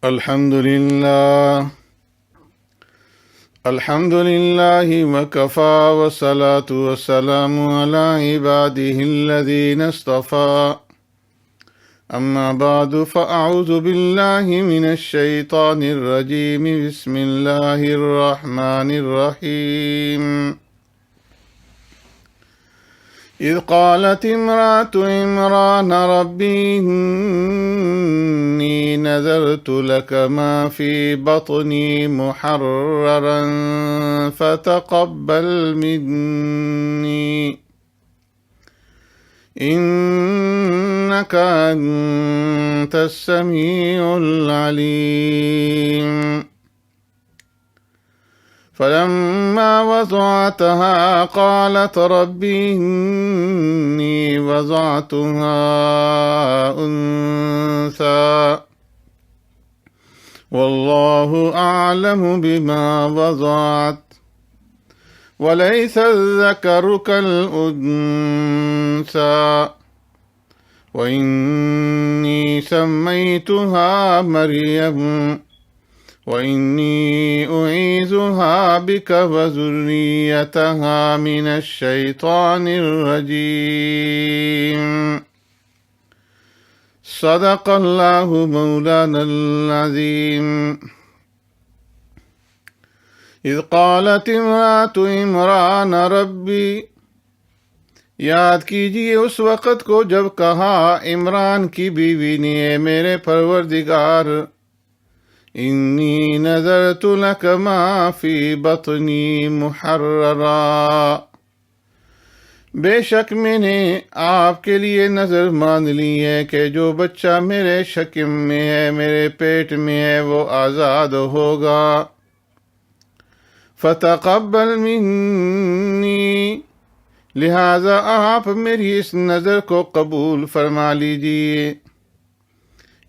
الحمد لله وكفى والصلاة والسلام على عباده الذين اصطفى أما بعد فأعوذ بالله من الشيطان الرجيم بسم الله الرحمن الرحيم إذ قالت امرأة عمران رب إني نذرت لك ما في بطني محررا فتقبل مني إنك أنت السميع العليم فلما وضعتها قالت رب إني وضعتها أنثى والله أعلم بما وضعت وليس الذكر كالأنثى وإني سميتها مريم وإني أعيذها بك وذريتها من الشيطان الرجيم صدق الله مولانا العظيم إذ قالت امرأة عمران ربی، یاد کیجیے اس وقت کو جب کہا عمران کی بیوی نے، اے میرے پروردگار، انی نذرت لک ما فی بطنی محررا، بے شک میں نے آپ کے لیے نظر مان لی ہے کہ جو بچہ میرے شکم میں ہے، میرے پیٹ میں ہے، وہ آزاد ہوگا۔ فتقبل منی، لہذا آپ میری اس نظر کو قبول فرما لیجیے۔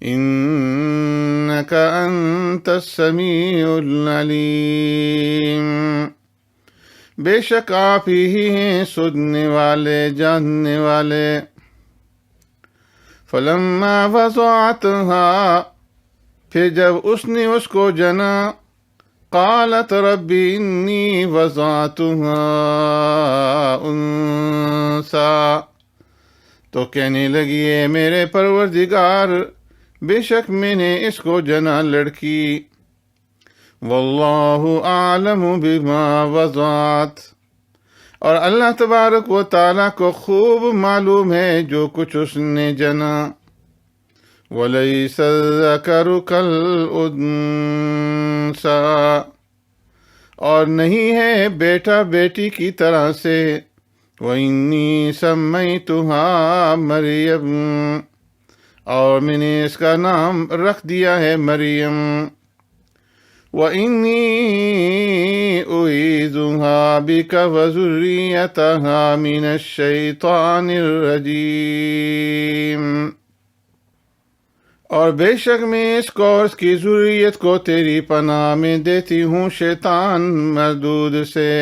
انک انت السمیع العلیم، بے شک آپ ہی ہیں سننے والے، جاننے والے۔ فلما وضعتها، پھر جب اس نے اس کو جنا، قالت رب انی وضعتها انثى، تو کہنے لگی، اے میرے پروردگار، بے شک میں نے اس کو جنا لڑکی۔ واللہ اعلم بما وضعت، اور اللہ تبارک و تعالیٰ کو خوب معلوم ہے جو کچھ اس نے جنا۔ وَلَيْسَ الذَّكَرُ كَالْأُنثَىٰ، اور نہیں ہے بیٹا بیٹی کی طرح سے۔ وَإِنِّي سَمَّيْتُهَا مَرْيَمَ، اور میں نے اس کا نام رکھ دیا ہے مریم۔ وَإِنِّي أُعِيذُهَا بِكَ وَذُرِّيَّتَهَا مِنَ الشَّيْطَانِ الرَّجِيمِ، اور بے شک میں اس کو اور اس کی ذریت کو تیری پناہ میں دیتی ہوں شیطان مردود سے۔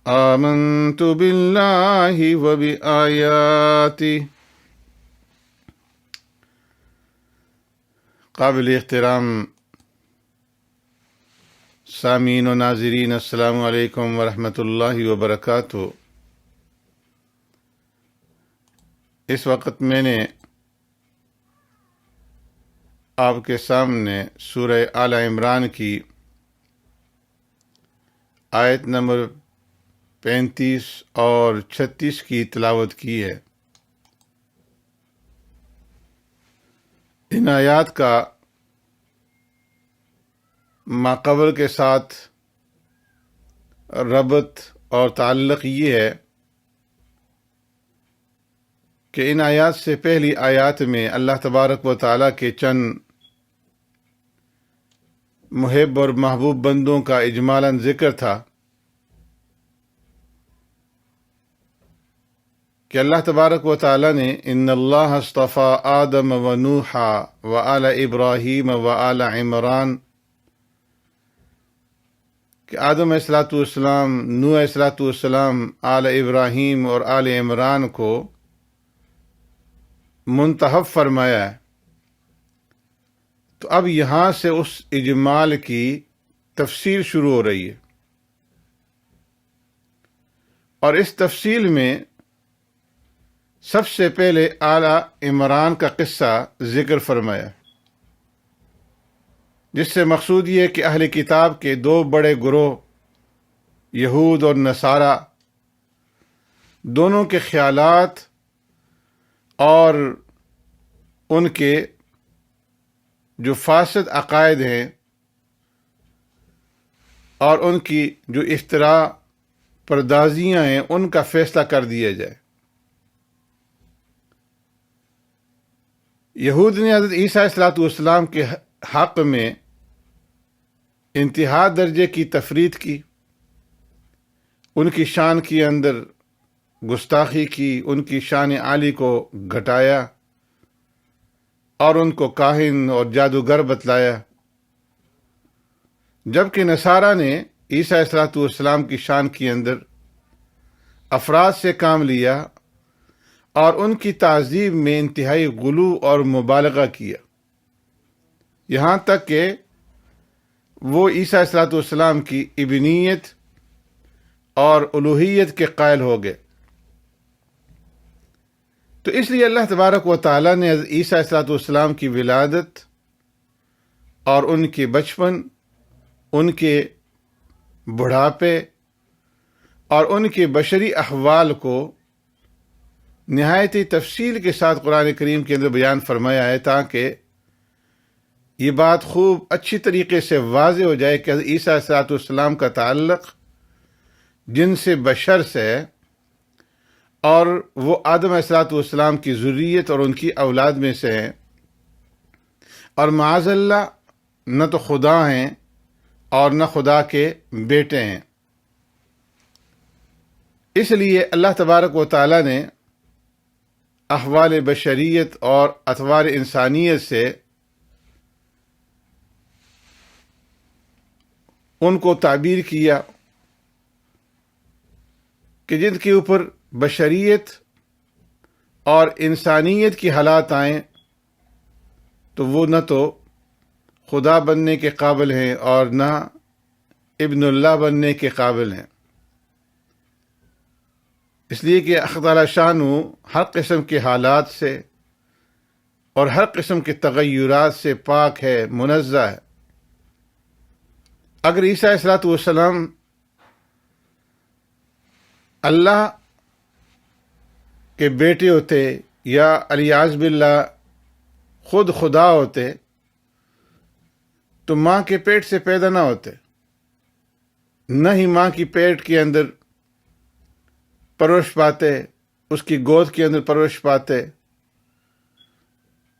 آمنت باللہ وبآیاتہ، قابل احترام سامعین و ناظرین، السلام علیکم ورحمۃ اللہ وبرکاتہ۔ اس وقت میں نے آپ کے سامنے سورہ آل عمران کی آیت نمبر 35 اور 36 کی تلاوت کی ہے۔ ان آیات کا ماقبل کے ساتھ ربط اور تعلق یہ ہے کہ ان آیات سے پہلی آیات میں اللہ تبارک و تعالیٰ کے چند محب اور محبوب بندوں کا اجمالاً ذکر تھا کہ اللہ تبارک و تعالیٰ نے ان اللہ اصطفیٰ آدم و نوحا و آل ابراہیم و آل عمران، کہ آدم علیہ السلام، نوح علیہ السلام، آل ابراہیم اور آل عمران کو منتخب فرمایا ہے۔ تو اب یہاں سے اس اجمال کی تفصیل شروع ہو رہی ہے، اور اس تفصیل میں سب سے پہلے آل عمران کا قصہ ذکر فرمایا، جس سے مقصود یہ ہے کہ اہل کتاب کے دو بڑے گروہ یہود اور نصارہ دونوں کے خیالات اور ان کے جو فاسد عقائد ہیں اور ان کی جو افتراء پردازیاں ہیں ان کا فیصلہ کر دیا جائے۔ یہود نے حضرت عیسیٰ علیہ السلام کے حق میں انتہا درجے کی تفرید کی، ان کی شان کے اندر گستاخی کی، ان کی شان عالی کو گھٹایا اور ان کو کاہن اور جادوگر بتلایا، جبکہ نصارہ نے عیسیٰ علیہ السلام کی شان کے اندر افراد سے کام لیا اور ان کی تعظیم میں انتہائی غلو اور مبالغہ کیا، یہاں تک کہ وہ عیسیٰ علیہ السلام کی ابنیت اور الوہیت کے قائل ہو گئے۔ تو اس لیے اللہ تبارک و تعالیٰ نے عیسیٰ علیہ السلام کی ولادت اور ان کے بچپن، ان کے بڑھاپے اور ان کے بشری احوال کو نہایت تفصیل کے ساتھ قرآن کریم کے اندر بیان فرمایا ہے، تاکہ یہ بات خوب اچھی طریقے سے واضح ہو جائے کہ عیسیٰ علیہ السلام کا تعلق جن سے بشر سے ہے، اور وہ آدم علیہ السلام کی ذریت اور ان کی اولاد میں سے ہیں، اور معاذ اللہ نہ تو خدا ہیں اور نہ خدا کے بیٹے ہیں۔ اس لیے اللہ تبارک و تعالیٰ نے احوال بشریت اور اطوار انسانیت سے ان کو تعبیر کیا کہ جن کے اوپر بشریت اور انسانیت کی حالات آئیں تو وہ نہ تو خدا بننے کے قابل ہیں اور نہ ابن اللہ بننے کے قابل ہیں، اس لیے کہ اللہ تعالی شان ہر قسم کے حالات سے اور ہر قسم کے تغیرات سے پاک ہے، منزہ ہے۔ اگر عیسیٰ علیہ السلام اللہ کے بیٹے ہوتے یا الیاذ باللہ خود خدا ہوتے تو ماں کے پیٹ سے پیدا نہ ہوتے، نہ ہی ماں کی پیٹ کے اندر پرورش پاتے، اس کی گود کے اندر پرورش پاتے۔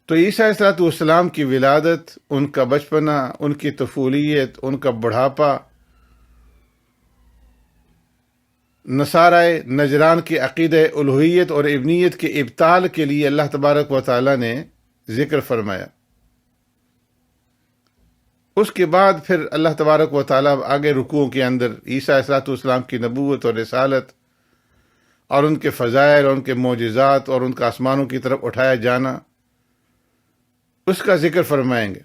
تو عیسیٰ علیہ السلام کی ولادت، ان کا بچپنا، ان کی طفولیت، ان کا بڑھاپا نصارہ نجران کے عقیدہ الوہیت اور ابنیت کے ابطال کے لیے اللہ تبارک و تعالی نے ذکر فرمایا۔ اس کے بعد پھر اللہ تبارک و تعالی آگے رکوع کے اندر عیسیٰ علیہ السلام کی نبوت اور رسالت اور ان کے فضائل اور ان کے معجزات اور ان کا آسمانوں کی طرف اٹھایا جانا، اس کا ذکر فرمائیں گے،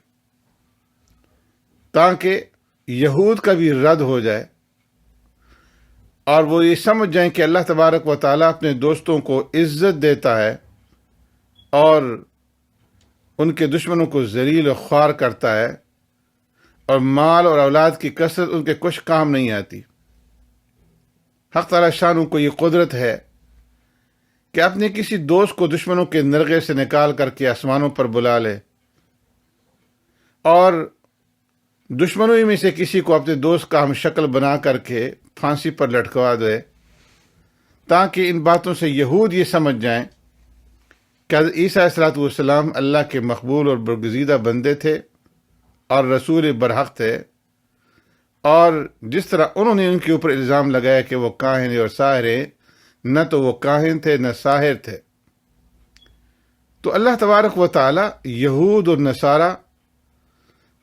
تاکہ یہود کا بھی رد ہو جائے اور وہ یہ سمجھ جائیں کہ اللہ تبارک و تعالیٰ اپنے دوستوں کو عزت دیتا ہے اور ان کے دشمنوں کو ذلیل و خوار کرتا ہے، اور مال اور اولاد کی کثرت ان کے کچھ کام نہیں آتی۔ حق تعالی شان کو یہ قدرت ہے کہ اپنے کسی دوست کو دشمنوں کے نرغے سے نکال کر کے آسمانوں پر بلا لے، اور دشمنوں میں سے کسی کو اپنے دوست کا ہم شکل بنا کر کے پھانسی پر لٹکوا دے، تاکہ ان باتوں سے یہود یہ سمجھ جائیں کہ حضرت عیسیٰ علیہ السلام اللہ کے مقبول اور برگزیدہ بندے تھے اور رسول برحق تھے، اور جس طرح انہوں نے ان کے اوپر الزام لگایا کہ وہ کاہن اور ساحر ہیں، نہ تو وہ کاہن تھے نہ ساحر تھے۔ تو اللہ تبارک و تعالی یہود اور نصارہ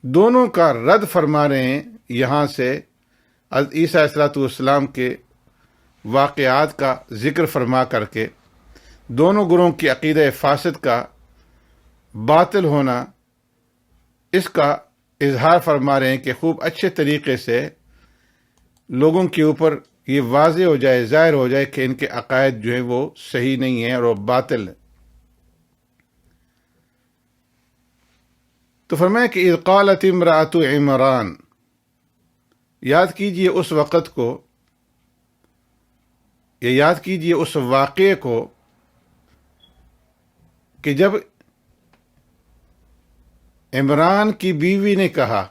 دونوں کا رد فرما رہے ہیں، یہاں سے حضرت عیسیٰ علیہ السلام کے واقعات کا ذکر فرما کر کے دونوں گروہوں کی عقیدہ فاسد کا باطل ہونا، اس کا اظہار فرما رہے ہیں کہ خوب اچھے طریقے سے لوگوں کے اوپر یہ واضح ہو جائے، ظاہر ہو جائے کہ ان کے عقائد جو ہیں وہ صحیح نہیں ہیں اور وہ باطل ہیں۔ تو فرمایا کہ اذ قالت امرأۃ عمران، یاد کیجئے اس وقت کو، یا یاد کیجئے اس واقعے کو کہ جب عمران کی بیوی نے کہا۔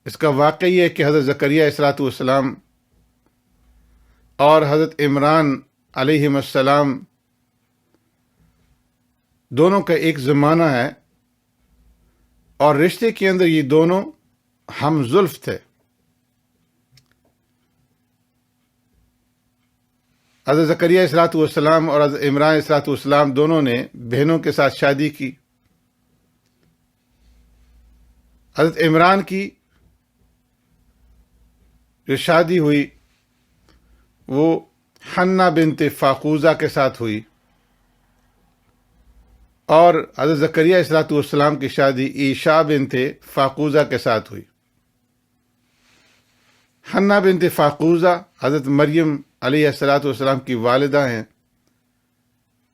اس کا واقعہ یہ ہے کہ حضرت زکریا ﷺ والسلام اور حضرت عمران علیہ السلام دونوں کا ایک زمانہ ہے، اور رشتے کے اندر یہ دونوں ہم زلف تھے۔ حضرت زکریا ﷺ اور حضرت عمران ﷺ دونوں نے بہنوں کے ساتھ شادی کی۔ حضرت عمران کی جو شادی ہوئی وہ حنہ بنت فاقوزہ کے ساتھ ہوئی، اور حضرت زکریا ﷺ کی شادی عیشا بنت فاقوزہ کے ساتھ ہوئی۔ حنہ بنت فاقوزہ حضرت مریم علیہ السلام کی والدہ ہیں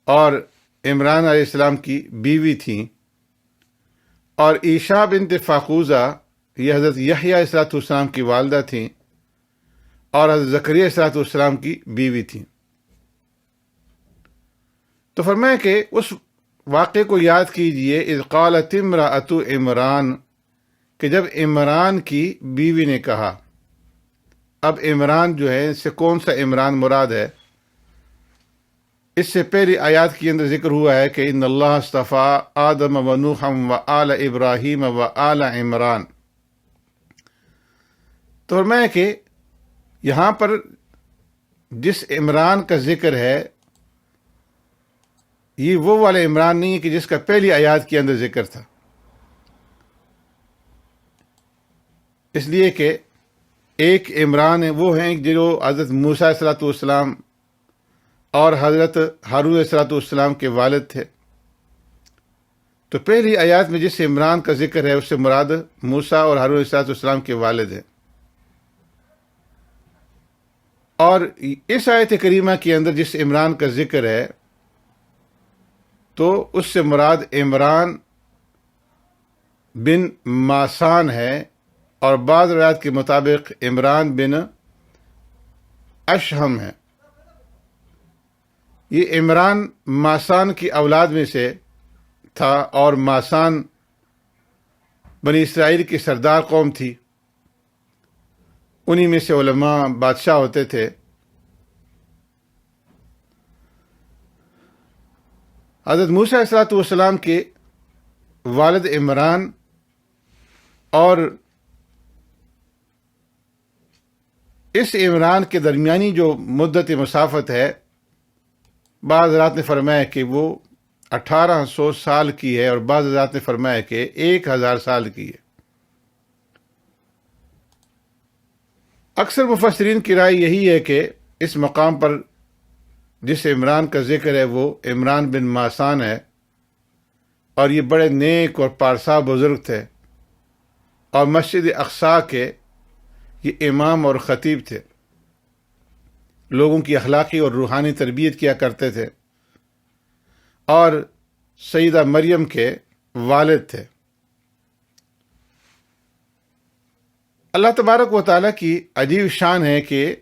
اور عمران علیہ السلام کی بیوی تھیں، اور عیشا بنت فاقوزہ یہ حضرت یحییٰ علیہ السلام کی والدہ تھیں اور حضرت زکریا علیہ السلام کی بیوی تھیں۔ تو فرمایا کہ اس واقعے کو یاد کیجئے، اذ قالت امرأۃ عمران، کہ جب عمران کی بیوی نے کہا۔ اب عمران جو ہے، اس سے کون سا عمران مراد ہے؟ اس سے پہلی آیات کے اندر ذکر ہوا ہے کہ ان اللہ اصطفیٰ آدم و نوحا و آل ابراہیم و آل عمران۔ تو فرمایا کہ یہاں پر جس عمران کا ذکر ہے یہ وہ والا عمران نہیں ہے کہ جس کا پہلی آیات کے اندر ذکر تھا، اس لیے کہ ایک عمران وہ ہیں جو حضرت موسیٰ علیہ السلام اور حضرت ہارون علیہ السلام کے والد تھے۔ تو پہلی آیات میں جس عمران کا ذکر ہے اس سے مراد موسیٰ اور ہارون علیہ السلام کے والد ہیں، اور اس آیت کریمہ کے اندر جس عمران کا ذکر ہے تو اس سے مراد عمران بن ماسان ہے، اور بعض روایات کے مطابق عمران بن اشہم ہے۔ یہ عمران ماسان کی اولاد میں سے تھا، اور ماسان بنی اسرائیل کی سردار قوم تھی، انہی میں سے علماء بادشاہ ہوتے تھے۔ حضرت موسیٰ علیہ السلام کے والد عمران اور اس عمران کے درمیانی جو مدت مسافت ہے، بعض حضرات نے فرمایا کہ وہ 1800 سال کی ہے، اور بعض حضرات نے فرمایا کہ 1000 سال کی ہے۔ اکثر مفسرین کی رائے یہی ہے کہ اس مقام پر جس عمران کا ذکر ہے وہ عمران بن ماسان ہے، اور یہ بڑے نیک اور پارسا بزرگ تھے، اور مسجد اقصی کے یہ امام اور خطیب تھے، لوگوں کی اخلاقی اور روحانی تربیت کیا کرتے تھے، اور سیدہ مریم کے والد تھے۔ اللہ تبارک و تعالیٰ کی عجیب شان ہے کہ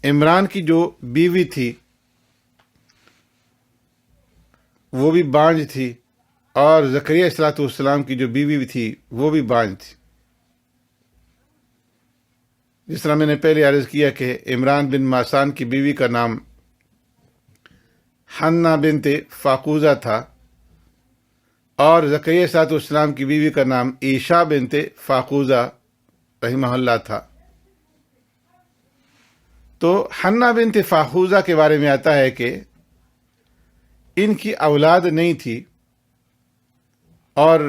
عمران کی جو بیوی تھی وہ بھی بانجھ تھی، اور زکریا علیہ السلام کی جو بیوی تھی وہ بھی بانجھ تھی۔ جس طرح میں نے پہلے عرض کیا کہ عمران بن ماسان کی بیوی کا نام حنہ بنت فاقوزہ تھا، اور زکریا علیہ السلام کی بیوی کا نام عیشا بنت فاقوزہ رحمہ اللہ تھا۔ تو حنہ بنت فاقوزہ کے بارے میں آتا ہے کہ ان کی اولاد نہیں تھی، اور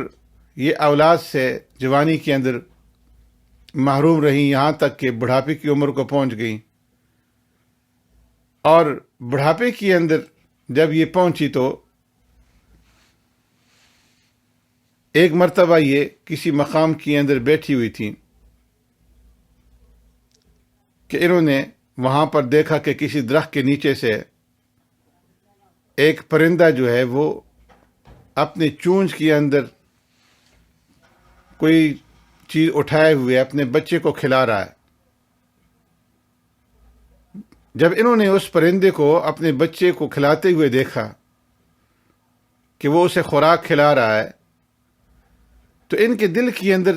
یہ اولاد سے جوانی کے اندر محروم رہیں، یہاں تک کہ بڑھاپے کی عمر کو پہنچ گئیں، اور بڑھاپے کے اندر جب یہ پہنچی تو ایک مرتبہ یہ کسی مقام کے اندر بیٹھی ہوئی تھیں کہ انہوں نے وہاں پر دیکھا کہ کسی درخت کے نیچے سے ایک پرندہ جو ہے وہ اپنے چونچ کے اندر کوئی چیز اٹھائے ہوئے اپنے بچے کو کھلا رہا ہے۔ جب انہوں نے اس پرندے کو اپنے بچے کو کھلاتے ہوئے دیکھا کہ وہ اسے خوراک کھلا رہا ہے تو ان کے دل کے اندر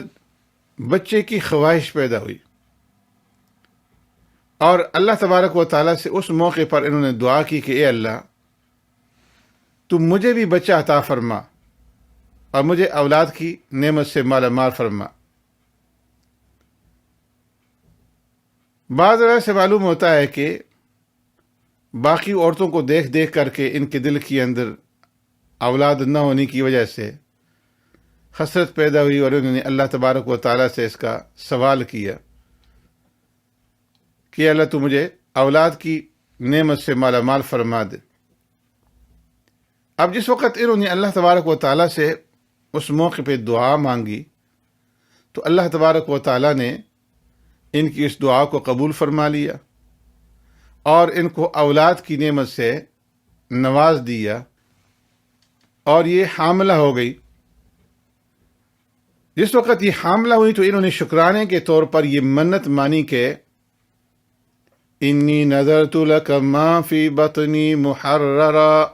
بچے کی خواہش پیدا ہوئی، اور اللہ تبارک و تعالیٰ سے اس موقع پر انہوں نے دعا کی کہ اے اللہ، تو مجھے بھی بچہ عطا فرما اور مجھے اولاد کی نعمت سے مالا مال فرما۔ بعض وجہ سے معلوم ہوتا ہے کہ باقی عورتوں کو دیکھ دیکھ کر کے ان کے دل کے اندر اولاد نہ ہونے کی وجہ سے حسرت پیدا ہوئی، اور انہوں نے اللہ تبارک و تعالیٰ سے اس کا سوال کیا کہ اللہ تو مجھے اولاد کی نعمت سے مالا مال فرما دے۔ اب جس وقت انہوں نے اللہ تبارک و تعالیٰ سے اس موقع پہ دعا مانگی تو اللہ تبارک و تعالیٰ نے ان کی اس دعا کو قبول فرما لیا اور ان کو اولاد کی نعمت سے نواز دیا، اور یہ حاملہ ہو گئی۔ جس وقت یہ حاملہ ہوئی تو انہوں نے شکرانے کے طور پر یہ منت مانی کہ انی نذرت لک ما فی بطنی محررا،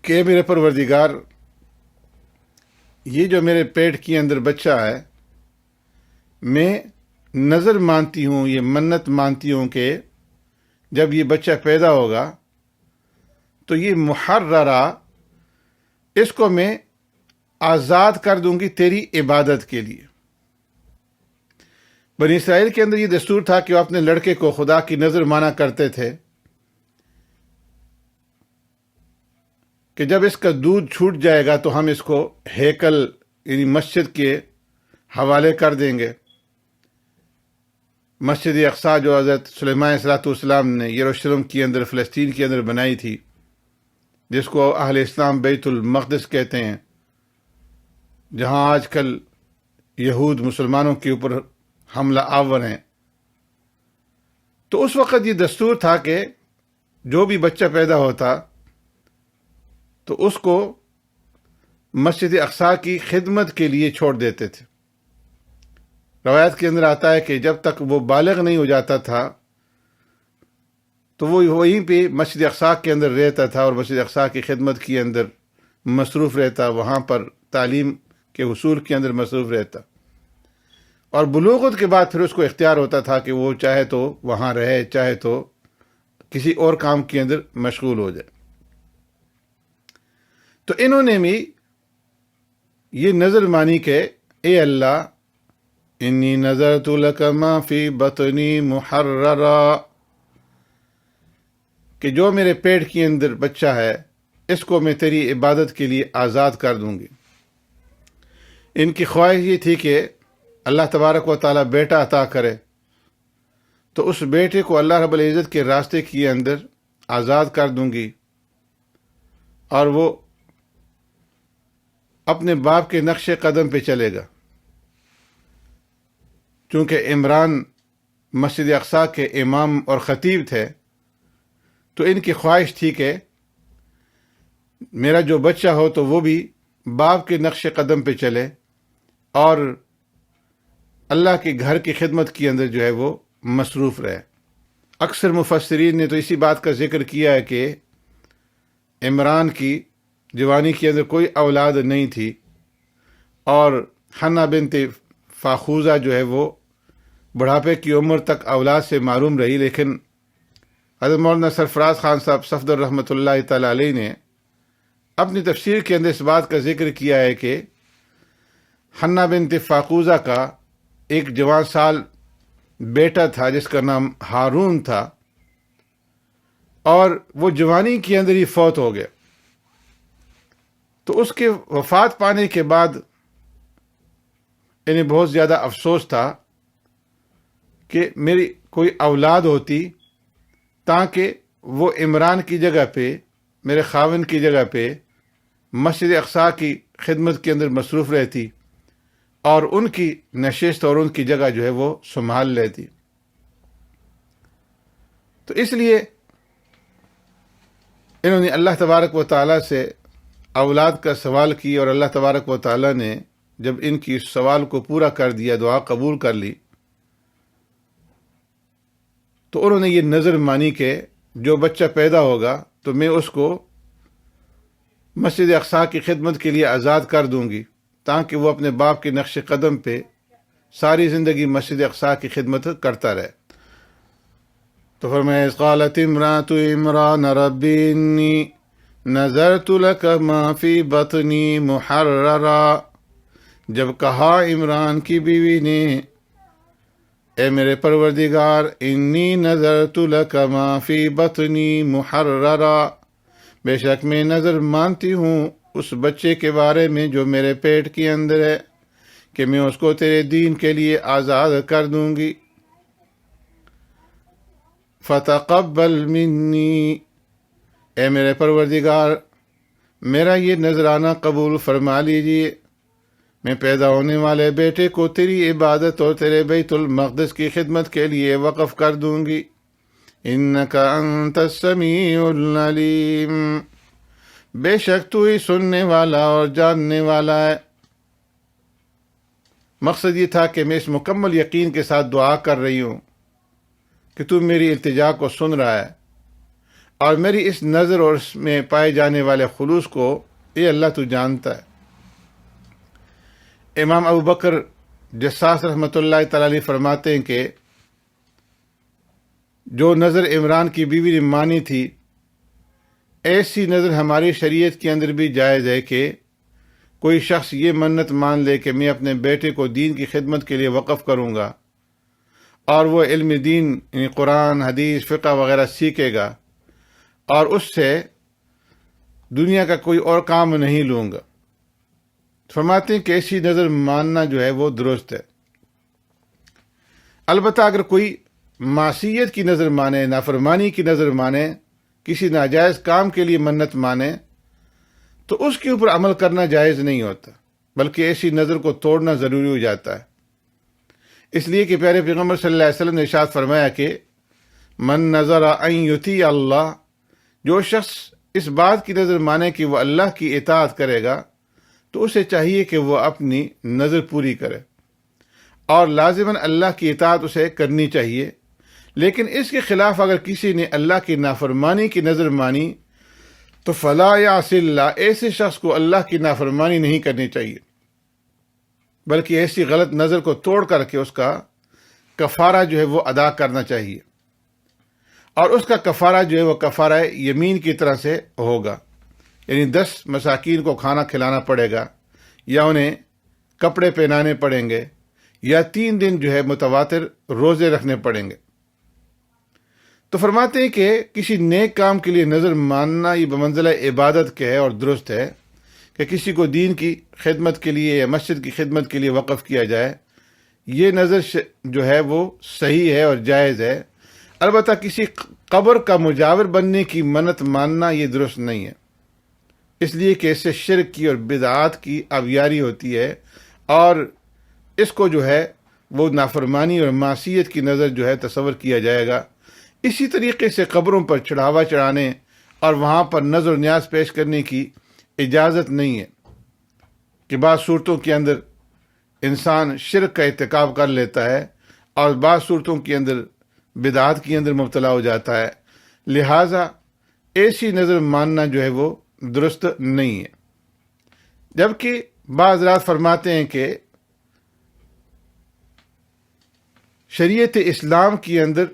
کہ میرے پروردگار، یہ جو میرے پیٹ کے اندر بچہ ہے، میں نظر مانتی ہوں، یہ منت مانتی ہوں کہ جب یہ بچہ پیدا ہوگا تو یہ محررہ، اس کو میں آزاد کر دوں گی تیری عبادت کے لیے۔ بنی اسرائیل کے اندر یہ دستور تھا کہ وہ اپنے لڑکے کو خدا کی نظر مانا کرتے تھے کہ جب اس کا دودھ چھوٹ جائے گا تو ہم اس کو ہیکل یعنی مسجد کے حوالے کر دیں گے۔ مسجد اقصی جو حضرت سلیمان علیہ السلام نے یروشلم کے اندر، فلسطین کے اندر بنائی تھی، جس کو اہل اسلام بیت المقدس کہتے ہیں، جہاں آج کل یہود مسلمانوں کے اوپر حملہ آور ہیں، تو اس وقت یہ دستور تھا کہ جو بھی بچہ پیدا ہوتا تو اس کو مسجد اقصی کی خدمت کے لیے چھوڑ دیتے تھے۔ روایت کے اندر آتا ہے کہ جب تک وہ بالغ نہیں ہو جاتا تھا تو وہ وہیں پہ مسجد اقصی کے اندر رہتا تھا اور مسجد اقصی کی خدمت کے اندر مصروف رہتا، وہاں پر تعلیم کے حصول کے اندر مصروف رہتا، اور بلوغت کے بعد پھر اس کو اختیار ہوتا تھا کہ وہ چاہے تو وہاں رہے، چاہے تو کسی اور کام کے اندر مشغول ہو جائے۔ تو انہوں نے بھی یہ نظر مانی کہ اے اللہ، انی نذرت لک ما فی بطنی محررا، کہ جو میرے پیٹ کے اندر بچہ ہے اس کو میں تیری عبادت کے لیے آزاد کر دوں گی۔ ان کی خواہش یہ تھی کہ اللہ تبارک و تعالیٰ بیٹا عطا کرے، تو اس بیٹے کو اللہ رب العزت کے راستے کے اندر آزاد کر دوں گی، اور وہ اپنے باپ کے نقش قدم پہ چلے گا۔ چونکہ عمران مسجد اقصی کے امام اور خطیب تھے تو ان کی خواہش تھی کہ میرا جو بچہ ہو تو وہ بھی باپ کے نقش قدم پہ چلے اور اللہ کے گھر کی خدمت کے اندر جو ہے وہ مصروف رہے۔ اکثر مفسرین نے تو اسی بات کا ذکر کیا ہے کہ عمران کی جوانی کے اندر کوئی اولاد نہیں تھی، اور حنا بنت فاخوذہ جو ہے وہ بڑھاپے کی عمر تک اولاد سے محروم رہی، لیکن حضرت مولانا سرفراز خان صاحب صفدر رحمۃ اللہ تعالی علیہ نے اپنی تفسیر کے اندر اس بات کا ذکر کیا ہے کہ حنا بنت فاخوذہ کا ایک جوان سال بیٹا تھا جس کا نام ہارون تھا، اور وہ جوانی کے اندر ہی فوت ہو گیا۔ تو اس کے وفات پانے کے بعد انہیں بہت زیادہ افسوس تھا کہ میری کوئی اولاد ہوتی تاکہ وہ عمران کی جگہ پہ، میرے خاوند کی جگہ پہ مسجد اقصی کی خدمت کے اندر مصروف رہتی اور ان کی نشست اور ان کی جگہ جو ہے وہ سنبھال لیتی۔ تو اس لیے انہوں نے اللہ تبارک و تعالیٰ سے اولاد کا سوال کی، اور اللہ تبارک و تعالیٰ نے جب ان کی اس سوال کو پورا کر دیا، دعا قبول کر لی، تو انہوں نے یہ نظر مانی کہ جو بچہ پیدا ہوگا تو میں اس کو مسجد اقصی کی خدمت کے لیے آزاد کر دوں گی، تاکہ وہ اپنے باپ کے نقش قدم پہ ساری زندگی مسجد اقصی کی خدمت کرتا رہے۔ تو فرمایا قالت امرأۃ عمران رب انی نذرت لک ما فی بطنی محررا، جب کہا عمران کی بیوی نے اے میرے پروردگار انی نذرت لک ما فی بطنی محررا، بے شک میں نظر مانتی ہوں اس بچے کے بارے میں جو میرے پیٹ کے اندر ہے کہ میں اس کو تیرے دین کے لیے آزاد کر دوں گی۔ فتقبل منی، اے میرے پروردگار میرا یہ نذرانہ قبول فرما لیجیے، میں پیدا ہونے والے بیٹے کو تیری عبادت اور تیرے بیت المقدس کی خدمت کے لیے وقف کر دوں گی۔ انک انت السمیع العلیم، بے شک تو ہی سننے والا اور جاننے والا ہے۔ مقصد یہ تھا کہ میں اس مکمل یقین کے ساتھ دعا کر رہی ہوں کہ تو میری التجا کو سن رہا ہے، اور میری اس نظر اور اس میں پائے جانے والے خلوص کو یہ اللہ تو جانتا ہے۔ امام ابو بکر جساس رحمۃ اللہ تعالی علیہ فرماتے ہیں کہ جو نظر عمران کی بیوی نے مانی تھی، ایسی نظر ہماری شریعت کے اندر بھی جائز ہے کہ کوئی شخص یہ منت مان لے کہ میں اپنے بیٹے کو دین کی خدمت کے لیے وقف کروں گا، اور وہ علم دین یعنی قرآن، حدیث، فقہ وغیرہ سیکھے گا، اور اس سے دنیا کا کوئی اور کام نہیں لوں گا۔ فرماتے ہیں کہ ایسی نظر ماننا جو ہے وہ درست ہے۔ البتہ اگر کوئی معصیت کی نظر مانے، نافرمانی کی نظر مانے، کسی ناجائز کام کے لیے منت مانے، تو اس کے اوپر عمل کرنا جائز نہیں ہوتا، بلکہ ایسی نظر کو توڑنا ضروری ہو جاتا ہے۔ اس لیے کہ پیارے پیغمبر صلی اللہ علیہ وسلم نے ارشاد فرمایا کہ من نظر ان یطیع اللہ، جو شخص اس بات کی نظر مانے کہ وہ اللہ کی اطاعت کرے گا تو اسے چاہیے کہ وہ اپنی نظر پوری کرے، اور لازماً اللہ کی اطاعت اسے کرنی چاہیے۔ لیکن اس کے خلاف اگر کسی نے اللہ کی نافرمانی کی نظر مانی تو فلا یعص اللہ، ایسے شخص کو اللہ کی نافرمانی نہیں کرنی چاہیے، بلکہ ایسی غلط نظر کو توڑ کر کے اس کا کفارہ جو ہے وہ ادا کرنا چاہیے، اور اس کا کفارہ جو ہے وہ کفارہ یمین کی طرح سے ہوگا، یعنی 10 مساکین کو کھانا کھلانا پڑے گا، یا انہیں کپڑے پہنانے پڑیں گے، یا 3 دن جو ہے متواتر روزے رکھنے پڑیں گے۔ تو فرماتے ہیں کہ کسی نیک کام کے لیے نظر ماننا یہ بمنزلہ عبادت کے ہے اور درست ہے کہ کسی کو دین کی خدمت کے لیے یا مسجد کی خدمت کے لیے وقف کیا جائے، یہ نظر جو ہے وہ صحیح ہے اور جائز ہے۔ البتہ کسی قبر کا مجاور بننے کی منت ماننا یہ درست نہیں ہے، اس لیے کہ اس سے شرک کی اور بدعات کی آویاری ہوتی ہے، اور اس کو جو ہے وہ نافرمانی اور معصیت کی نظر جو ہے تصور کیا جائے گا۔ اسی طریقے سے قبروں پر چڑھاوا چڑھانے اور وہاں پر نظر و نیاز پیش کرنے کی اجازت نہیں ہے، کہ بعض صورتوں کے اندر انسان شرک کا ارتکاب کر لیتا ہے اور بعض صورتوں کے اندر بدعات کے اندر مبتلا ہو جاتا ہے، لہٰذا ایسی نظر ماننا جو ہے وہ درست نہیں ہے۔ جبکہ بعض حضرات فرماتے ہیں کہ شریعت اسلام کے اندر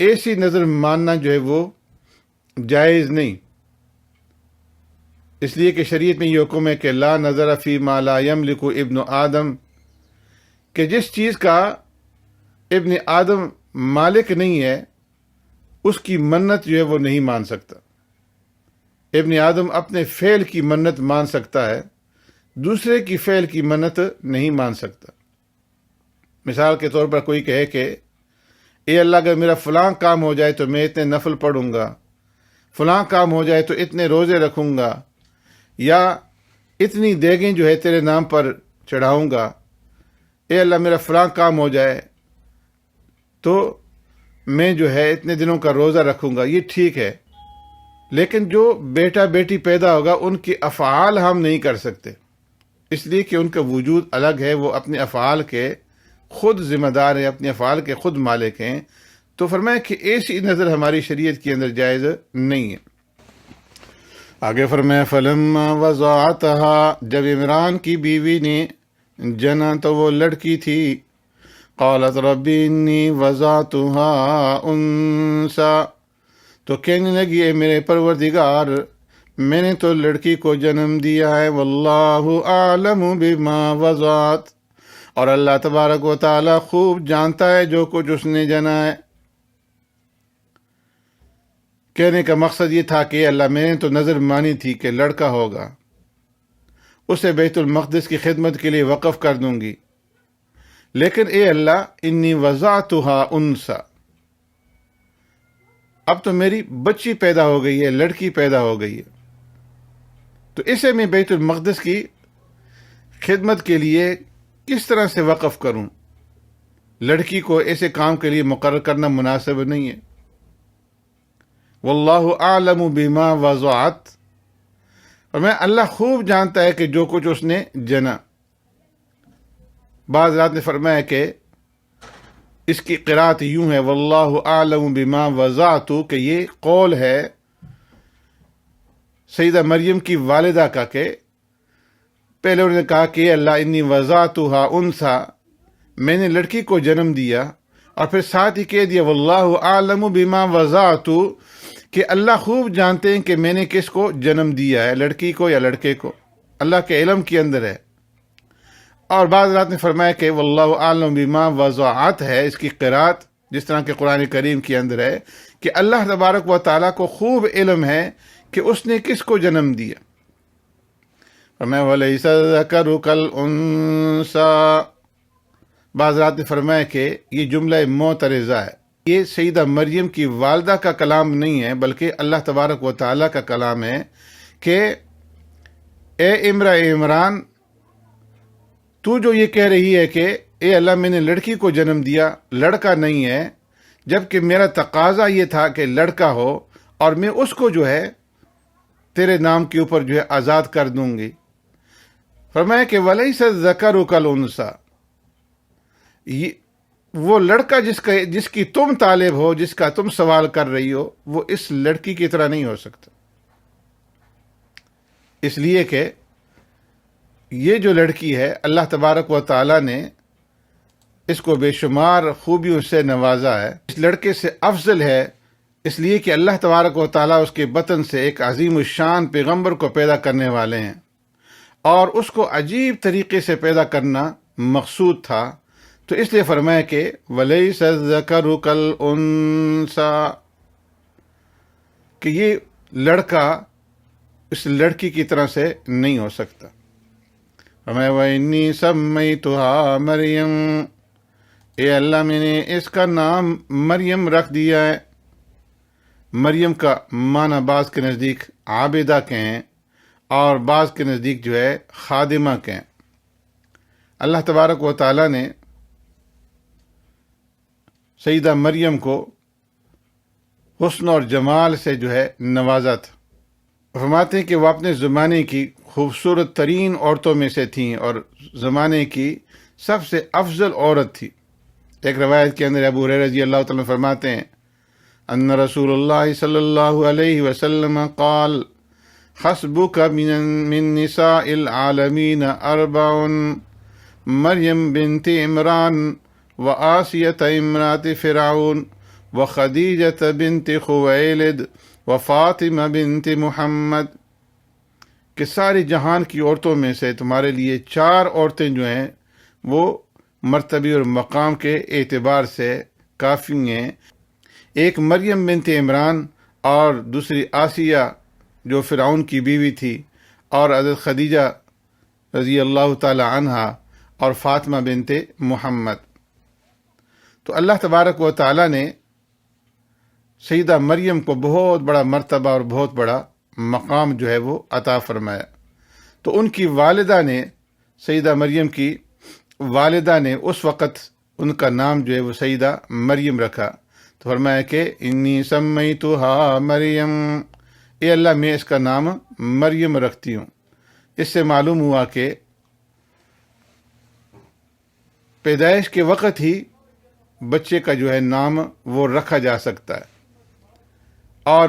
ایسی نظر ماننا جو ہے وہ جائز نہیں، اس لیے کہ شریعت میں یہ حکم ہے کہ لا نظر فی ما لا یملک ابن آدم، کہ جس چیز کا ابن آدم مالک نہیں ہے اس کی منت جو ہے وہ نہیں مان سکتا۔ ابن آدم اپنے فعل کی منت مان سکتا ہے، دوسرے کی فعل کی منت نہیں مان سکتا۔ مثال کے طور پر کوئی کہے کہ اے اللہ اگر میرا فلاں کام ہو جائے تو میں اتنے نفل پڑھوں گا، فلاں کام ہو جائے تو اتنے روزے رکھوں گا، یا اتنی دیگیں جو ہے تیرے نام پر چڑھاؤں گا، اے اللہ میرا فلاں کام ہو جائے تو میں جو ہے اتنے دنوں کا روزہ رکھوں گا، یہ ٹھیک ہے، لیکن جو بیٹا بیٹی پیدا ہوگا ان کے افعال ہم نہیں کر سکتے، اس لیے کہ ان کا وجود الگ ہے، وہ اپنے افعال کے خود ذمہ دار ہیں، اپنے افعال کے خود مالک ہیں۔ تو فرمایا کہ ایسی نظر ہماری شریعت کے اندر جائز نہیں ہے۔ آگے فرمایا فلما وضعتها، جب عمران کی بیوی نے جنا تو وہ لڑکی تھی، قالت ربی انی وضعتها انثى، تو کہنے لگی اے میرے پروردگار میں نے تو لڑکی کو جنم دیا ہے، واللہ اعلم بما وضعت، اور اللہ تبارک و تعالی خوب جانتا ہے جو کچھ اس نے جنا ہے۔ کہنے کا مقصد یہ تھا کہ اللہ میں نے تو نظر مانی تھی کہ لڑکا ہوگا، اسے بیت المقدس کی خدمت کے لیے وقف کر دوں گی، لیکن اے اللہ انی وضعتها انثى، اب تو میری بچی پیدا ہو گئی ہے، لڑکی پیدا ہو گئی ہے، تو اسے میں بیت المقدس کی خدمت کے لیے کس طرح سے وقف کروں؟ لڑکی کو ایسے کام کے لیے مقرر کرنا مناسب نہیں ہے۔ واللہ اعلم بما وضعت، اور میں اللہ خوب جانتا ہے کہ جو کچھ اس نے جنا۔ بعض رات نے فرمایا کہ اس کی قرات یوں ہے واللہ اعلم بما وضعت، کہ یہ قول ہے سیدہ مریم کی والدہ کا، کہ پہلے انہوں نے کہا کہ اللہ انی وضعتها انثى، میں نے لڑکی کو جنم دیا، اور پھر ساتھ ہی کہہ دیا واللہ اعلم بما وضعت، کہ اللہ خوب جانتے ہیں کہ میں نے کس کو جنم دیا ہے، لڑکی کو یا لڑکے کو، اللہ کے علم کے اندر ہے۔ اور بعض رات نے فرمایا کہ واللہ اعلم بما وضعت ہے اس کی قرات، جس طرح کہ قرآن کریم کے اندر ہے کہ اللہ تبارک و تعالیٰ کو خوب علم ہے کہ اس نے کس کو جنم دیا۔ فرمایا وَلَيْسَ الذَّكَرُ كَالْأُنثَىٰ، بعض رات نے فرمایا کہ یہ جملہ معترضہ ہے، یہ سیدہ مریم کی والدہ کا کلام نہیں ہے، بلکہ اللہ تبارک و تعالیٰ کا کلام ہے کہ اے عمران، تو جو یہ کہہ رہی ہے کہ اے اللہ میں نے لڑکی کو جنم دیا، لڑکا نہیں ہے، جبکہ میرا تقاضا یہ تھا کہ لڑکا ہو، اور میں اس کو جو ہے تیرے نام کے اوپر جو ہے آزاد کر دوں گی۔ فرمایا کہ وَلَيْسَ الذَّكَرُ كَالْأُنثَىٰ، وہ لڑکا جس کی تم طالب ہو، جس کا تم سوال کر رہی ہو، وہ اس لڑکی کی طرح نہیں ہو سکتا، اس لیے کہ یہ جو لڑکی ہے اللہ تبارک و تعالیٰ نے اس کو بے شمار خوبیوں سے نوازا ہے، اس لڑکے سے افضل ہے، اس لیے کہ اللہ تبارک و تعالیٰ اس کے بطن سے ایک عظیم الشان پیغمبر کو پیدا کرنے والے ہیں، اور اس کو عجیب طریقے سے پیدا کرنا مقصود تھا، تو اس لیے فرمایا کہ وَلَيْسَ الذَّكَرُ كَالْأُنثَىٰ، کہ یہ لڑکا اس لڑکی کی طرح سے نہیں ہو سکتا۔ فرمایا وَإِنِّي سَمَّيْتُهَا مَرْيَمَ، اے اللہ میں نے اس کا نام مریم رکھ دیا ہے۔ مریم کا معنی بعض کے نزدیک عابدہ کے ہیں، اور بعض کے نزدیک جو ہے خادمہ کے ہیں۔ اللہ تبارک و تعالیٰ نے سیدہ مریم کو حسن اور جمال سے جو ہے نوازا تھا۔ فرماتے ہیں کہ وہ اپنے زمانے کی خوبصورت ترین عورتوں میں سے تھیں، اور زمانے کی سب سے افضل عورت تھی۔ ایک روایت کے اندر ابو ہریرہ رضی اللہ تعالیٰ فرماتے ہیں ان رسول اللہ صلی اللہ علیہ وسلم قال حسبک من نساء العالمین اربع، مریم بنت عمران وآسیۃ امرأۃ فرعون وخدیجۃ بنت خویلد وفاطمہ بنت محمد، کہ ساری جہان کی عورتوں میں سے تمہارے لیے 4 عورتیں جو ہیں وہ مرتبے اور مقام کے اعتبار سے کافی ہیں، ایک مریم بنت عمران، اور دوسری آسیہ جو فرعون کی بیوی تھی، اور حضرت خدیجہ رضی اللہ تعالی عنہا، اور فاطمہ بنت محمد۔ تو اللہ تبارک و تعالیٰ نے سیدہ مریم کو بہت بڑا مرتبہ اور بہت بڑا مقام جو ہے وہ عطا فرمایا۔ تو ان کی والدہ نے، سیدہ مریم کی والدہ نے اس وقت ان کا نام جو ہے وہ سیدہ مریم رکھا۔ تو فرمایا کہ انی سمیتھا مریم، اے اللہ میں اس کا نام مریم رکھتی ہوں۔ اس سے معلوم ہوا کہ پیدائش کے وقت ہی بچے کا جو ہے نام وہ رکھا جا سکتا ہے، اور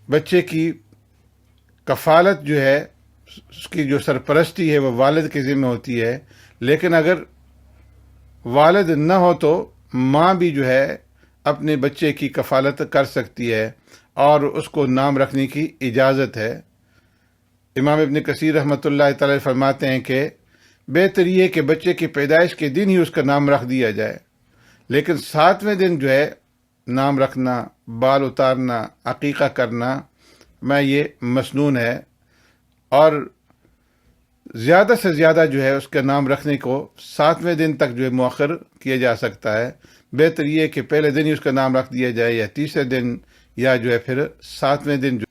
بچے کی کفالت جو ہے، اس کی جو سرپرستی ہے وہ والد کے ذمہ ہوتی ہے، لیکن اگر والد نہ ہو تو ماں بھی جو ہے اپنے بچے کی کفالت کر سکتی ہے اور اس کو نام رکھنے کی اجازت ہے۔ امام ابن کثیر رحمۃ اللہ تعالی فرماتے ہیں کہ بہتر یہ کہ بچے کی پیدائش کے دن ہی اس کا نام رکھ دیا جائے، لیکن 7ویں دن جو ہے نام رکھنا، بال اتارنا، عقیقہ کرنا میں یہ مسنون ہے، اور زیادہ سے زیادہ جو ہے اس کا نام رکھنے کو 7ویں دن تک جو ہے مؤخر کیا جا سکتا ہے۔ بہتر یہ کہ پہلے دن ہی اس کا نام رکھ دیا جائے، یا تیسرے دن، یا جو ہے پھر 7ویں دن۔ جو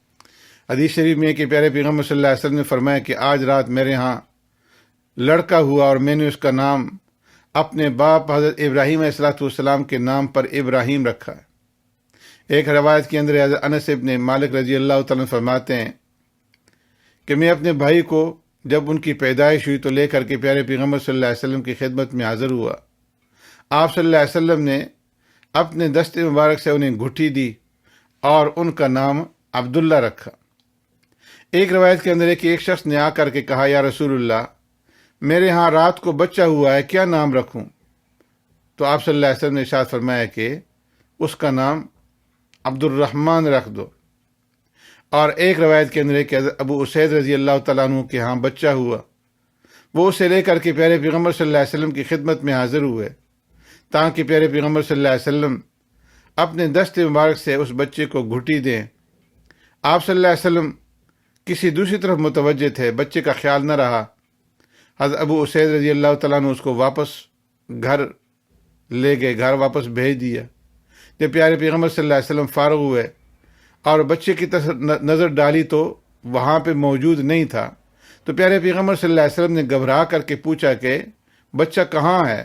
حدیث شریف میں کہ پیارے پیغمبر صلی اللہ علیہ وسلم نے فرمایا کہ آج رات میرے ہاں لڑکا ہوا اور میں نے اس کا نام اپنے باپ حضرت ابراہیم علیہ السلام کے نام پر ابراہیم رکھا ہے۔ ایک روایت کے اندر حضرت انس ابن مالک رضی اللہ تعالیٰ فرماتے ہیں کہ میں اپنے بھائی کو جب ان کی پیدائش ہوئی تو لے کر کے پیارے پیغمبر صلی اللہ علیہ وسلم کی خدمت میں حاضر ہوا۔ آپ صلی اللہ علیہ وسلم نے اپنے دست مبارک سے انہیں گھٹی دی اور ان کا نام عبداللہ رکھا۔ ایک روایت کے اندر ہے کہ ایک شخص نے آ کر کے کہا، یا رسول اللہ، میرے ہاں رات کو بچہ ہوا ہے، کیا نام رکھوں؟ تو آپ صلی اللہ علیہ وسلم نے ارشاد فرمایا کہ اس کا نام عبد الرحمن رکھ دو۔ اور ایک روایت کے اندر ہے کہ ابو اسید رضی اللہ تعالیٰ عنہ کے ہاں بچہ ہوا، وہ اسے لے کر کے پیارے پیغمبر صلی اللہ علیہ وسلم کی خدمت میں حاضر ہوئے تاکہ پیارے پیغمبر صلی اللہ علیہ وسلم اپنے دست مبارک سے اس بچے کو گھٹی دیں۔ آپ صلی اللہ علیہ وسلم کسی دوسری طرف متوجہ تھے، بچے کا خیال نہ رہا۔ حضرت ابو اسید رضی اللہ تعالیٰ عنہ اس کو واپس گھر لے گئے، گھر واپس بھیج دیا۔ جب پیارے پیغمبر صلی اللہ علیہ وسلم فارغ ہوئے اور بچے کی طرف نظر ڈالی تو وہاں پہ موجود نہیں تھا، تو پیارے پیغمبر صلی اللہ علیہ وسلم نے گھبرا کر کے پوچھا کہ بچہ کہاں ہے؟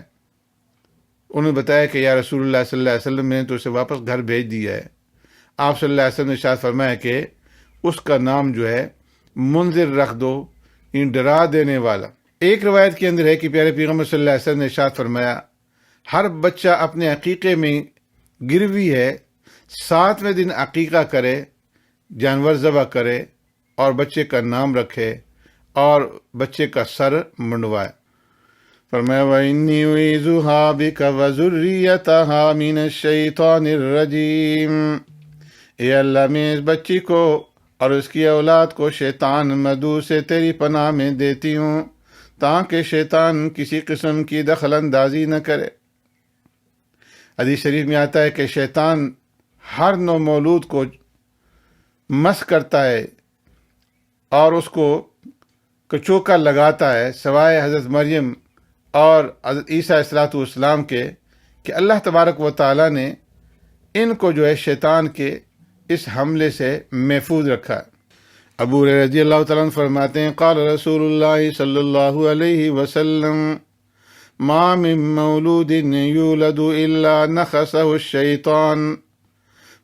انہوں نے بتایا کہ یا رسول اللہ صلی اللہ علیہ وسلم نے تو اسے واپس گھر بھیج دیا ہے۔ آپ صلی اللہ علیہ وسلم نے ارشاد فرمایا کہ اس کا نام جو ہے منذر رکھ دو، ان ڈرا دینے والا۔ ایک روایت کے اندر ہے کہ پیارے پیغمبر صلی اللہ علیہ وسلم نے ارشاد فرمایا، ہر بچہ اپنے عقیقے میں گروی ہے، 7ویں دن عقیقہ کرے، جانور ذبح کرے اور بچے کا نام رکھے اور بچے کا سر منڈوائے۔ فرمایا وَإِنِّي أُعِيذُهَا بِكَ وَذُرِّيَّتَهَا مِنَ الشَّيْطَانِ الرَّجِيمِ، اے اللہ میں اس بچی کو اور اس کی اولاد کو شیطان مدعو سے تیری پناہ میں دیتی ہوں تاکہ شیطان کسی قسم کی دخل اندازی نہ کرے۔ حدیث شریف میں آتا ہے کہ شیطان ہر نو مولود کو مس کرتا ہے اور اس کو کچوکا لگاتا ہے، سوائے حضرت مریم اور حضرت عیسیٰ علیہ السلام کے، کہ اللہ تبارک و تعالیٰ نے ان کو جو ہے شیطان کے اس حملے سے محفوظ رکھا ہے۔ ابو ہریرہ رضی اللہ تعالیٰ عنہ فرماتے ہیں قال رسول اللہ صلی اللہ علیہ وسلم ما من مولود یولد الا نخسه الشیطان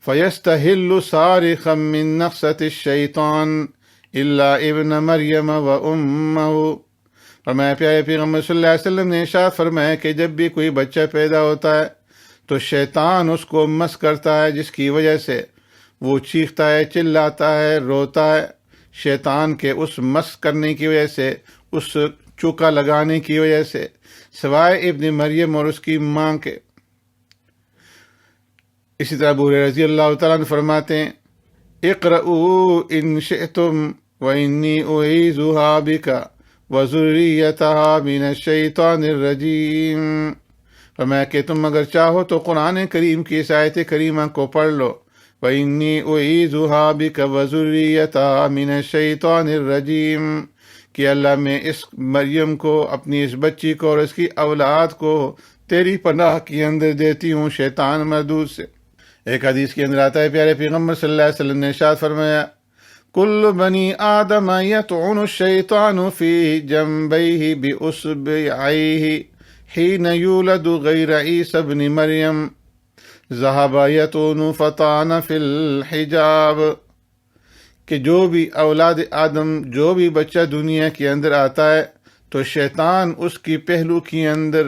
فیستحل صارخا من نخسة الشیطان الا ابن مریم و امہ۔ فرمایا پیارے پیغمبر صلی اللہ علیہ وسلم نے ارشاد فرمایا کہ جب بھی کوئی بچہ پیدا ہوتا ہے تو شیطان اس کو مس کرتا ہے، جس کی وجہ سے وہ چیختا ہے، چلاتا ہے، روتا ہے۔ شیطان کے اس مس کرنے کی وجہ سے، اس چوکا لگانے کی وجہ سے، سوائے ابن مریم اور اس کی ماں کے۔ اسی طرح ابو ہریرہ رضی اللہ تعالیٰ عنہ فرماتے ہیں اقرؤوا ان شئتم وانی اعیذها بک وذریتها من الشیطان الرجیم۔ فرمایا کہ تم اگر چاہو تو قرآن کریم کی اس آیت کریمہ کو پڑھ لو، وَإِنِّي أُعِيذُهَا بِكَ وَذُرِّيَّتَهَا مِنَ الشَّيْطَانِ الرَّجِيمِ، کہ اللہ میں اس مریم کو، اپنی اس بچی کو اور اس کی اولاد کو تیری پناہ کے اندر دیتی ہوں شیطان مردود سے۔ ایک حدیث کے اندر آتا ہے پیارے پیغمبر صلی اللہ علیہ وسلم نے ارشاد فرمایا کل بنی آدم یطعن الشیطان فی جنبیہ بإصبعیہ حین یولد غیر عیسی ابن مریم ذہب یطعن فطعن فی الحجاب، کہ جو بھی اولاد آدم، جو بھی بچہ دنیا کے اندر آتا ہے تو شیطان اس کی پہلو کے اندر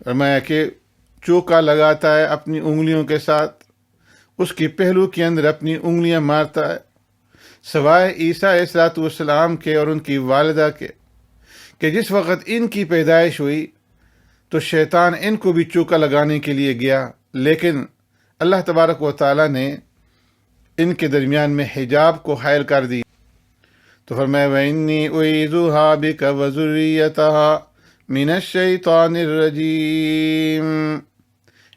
فرمایا کہ چوکا لگاتا ہے اپنی انگلیوں کے ساتھ، اس کی پہلو کے اندر اپنی انگلیاں مارتا ہے، سوائے عیسیٰ علیہ السلام کے اور ان کی والدہ کے، کہ جس وقت ان کی پیدائش ہوئی تو شیطان ان کو بھی چوکا لگانے کے لیے گیا، لیکن اللہ تبارک و تعالیٰ نے ان کے درمیان میں حجاب کو حائل کر دی، تو فرمایا وَإِنِّي أُعِيذُهَا بِكَ وَذُرِّيَّتَهَا مِنَ الشَّيْطَانِ الرَّجِيمِ،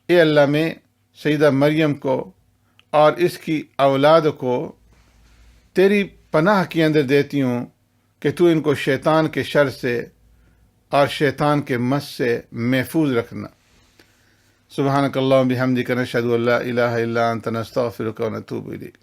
اے اللہ میں سیدہ مریم کو اور اس کی اولاد کو تیری پناہ کے اندر دیتی ہوں کہ تو ان کو شیطان کے شر سے اور شیطان کے مس سے محفوظ رکھنا۔ سبحانک اللہم بحمدک نشہد ان لا الہ الا انت نستغفرک ونتوب الیک۔